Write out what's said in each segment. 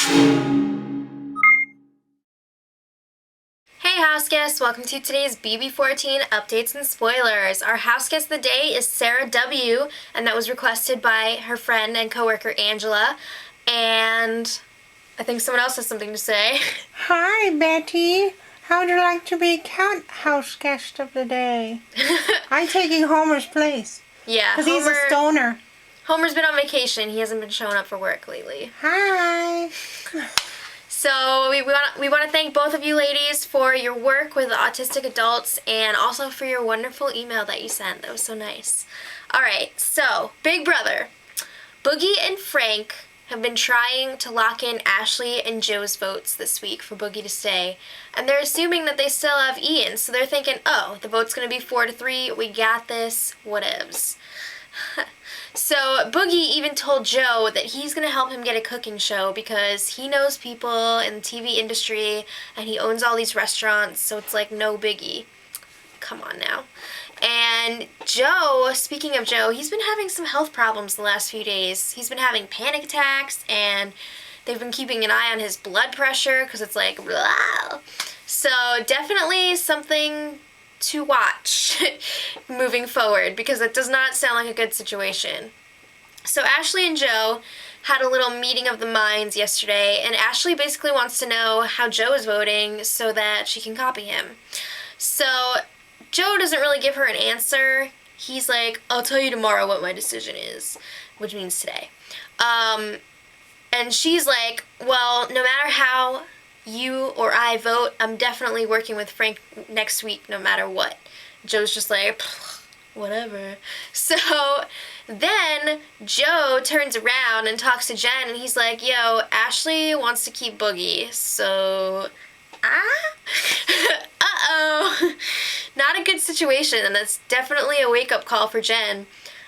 Hey Houseguests, welcome to today's BB14 updates and spoilers. Our houseguest of the day is Sarah W, and that was requested by her friend and coworker Angela, and I think someone else has something to say. Hi, Betty. How would you like to be Count House Guest of the Day? I'm taking Homer's place. Yeah, Because he's a stoner. Homer's been on vacation. He hasn't been showing up for work lately. Hi. So we want to thank both of you ladies for your work with autistic adults and also for your wonderful email that you sent. That was so nice. All right, so Big Brother. Boogie and Frank have been trying to lock in Ashley and Joe's votes this week for Boogie to stay, and they're assuming that they still have Ian, so they're thinking, oh, the vote's going to be 4-3, we got this, whatevs. So Boogie even told Joe that he's going to help him get a cooking show because he knows people in the TV industry and he owns all these restaurants, so it's like no biggie. Come on now. And Joe, speaking of Joe, he's been having some health problems the last few days. He's been having panic attacks, and they've been keeping an eye on his blood pressure because it's like, blah. So definitely something to watch moving forward because it does not sound like a good situation. So Ashley and Joe had a little meeting of the minds yesterday, and Ashley basically wants to know how Joe is voting so that she can copy him. So Joe doesn't really give her an answer. He's like, I'll tell you tomorrow what my decision is, which means today. And she's like, well, no matter how you or I vote, I'm definitely working with Frank next week no matter what. Joe's just like, whatever. So then Joe turns around and talks to Jen, and he's like, yo, Ashley wants to keep Boogie, so uh-oh. Not a good situation, and that's definitely a wake-up call for Jen.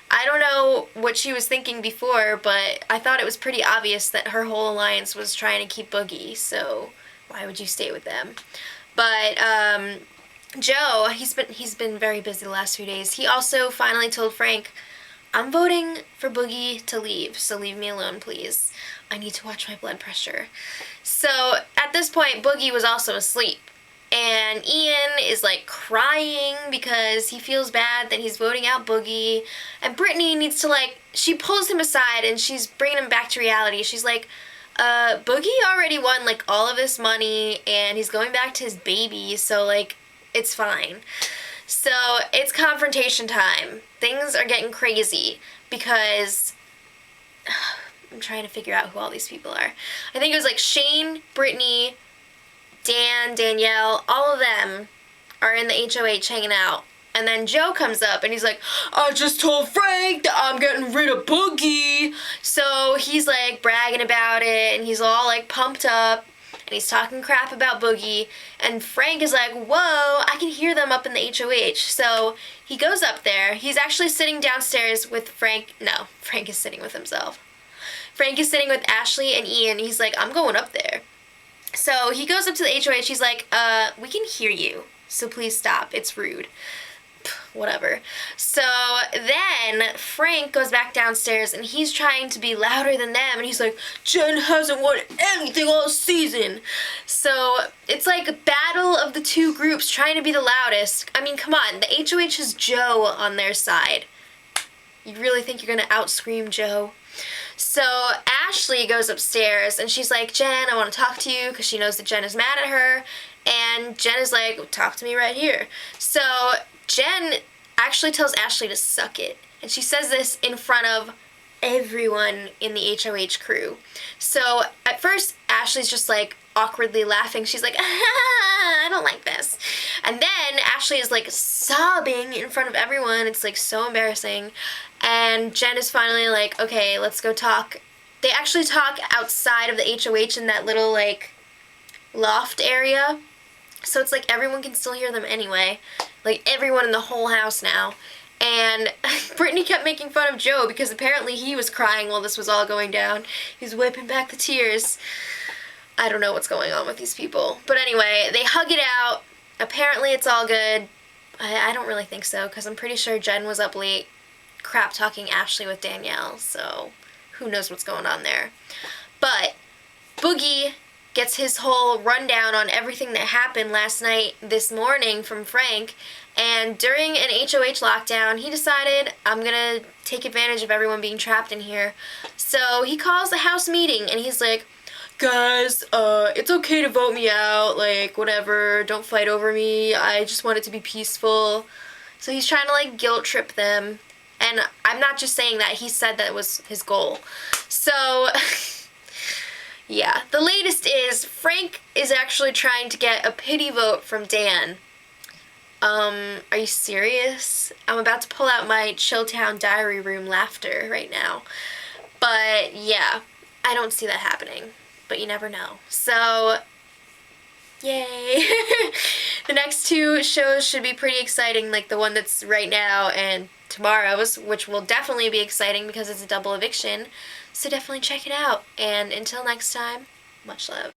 I don't know what she was thinking before, but I thought it was pretty obvious that her whole alliance was trying to keep Boogie, so why would you stay with them? But Joe, he's been very busy the last few days. He also finally told Frank, I'm voting for Boogie to leave, so leave me alone, please. I need to watch my blood pressure. So at this point, Boogie was also asleep. And Ian is like crying because he feels bad that he's voting out Boogie. And Brittany needs to she pulls him aside and she's bringing him back to reality. She's like, Boogie already won all of his money and he's going back to his baby, so it's fine. So it's confrontation time. Things are getting crazy because I'm trying to figure out who all these people are. I think it was Shane, Brittany, Dan, Danielle, all of them are in the HOH hanging out. And then Joe comes up and he's like, I just told Frank that I'm getting rid of Boogie. So he's bragging about it and he's all pumped up and he's talking crap about Boogie. And Frank is like, whoa, I can hear them up in the HOH. So he goes up there. He's actually sitting downstairs with Frank. No, Frank is sitting with himself. Frank is sitting with Ashley and Ian. He's like, I'm going up there. So he goes up to the HOH, he's like, we can hear you, so please stop, it's rude. Whatever. So then Frank goes back downstairs and he's trying to be louder than them, and he's like, Jen hasn't won anything all season. So it's a battle of the two groups trying to be the loudest. I mean, come on, the HOH has Joe on their side. You really think you're gonna out-scream Joe? So Ashley goes upstairs and she's like, Jen, I want to talk to you, because she knows that Jen is mad at her. And Jen is like, talk to me right here. So Jen actually tells Ashley to suck it. And she says this in front of everyone in the HOH crew. So at first, Ashley's just awkwardly laughing. She's like, I don't like this. And then Ashley is sobbing in front of everyone. It's so embarrassing. And Jen is finally like, okay, let's go talk. They actually talk outside of the HOH in that little loft area. So it's everyone can still hear them anyway. Everyone in the whole house now. And Brittany kept making fun of Joe because apparently he was crying while this was all going down. He was wiping back the tears. I don't know what's going on with these people. But anyway, they hug it out. Apparently it's all good. I don't really think so, because I'm pretty sure Jen was up late crap-talking Ashley with Danielle, so who knows what's going on there. But Boogie gets his whole rundown on everything that happened last night, this morning from Frank, and during an HOH lockdown, he decided, I'm gonna take advantage of everyone being trapped in here. So he calls a house meeting, and he's like, guys, it's okay to vote me out, like, whatever, don't fight over me, I just want it to be peaceful. So he's trying to, like, guilt trip them, and I'm not just saying that, he said that was his goal. So... yeah, the latest is Frank is actually trying to get a pity vote from Dan. Are you serious? I'm about to pull out my Chilltown diary room laughter right now. But yeah, I don't see that happening. But you never know. So, yay. The next two shows should be pretty exciting, like the one that's right now and tomorrow's, which will definitely be exciting because it's a double eviction. So definitely check it out. And until next time, much love.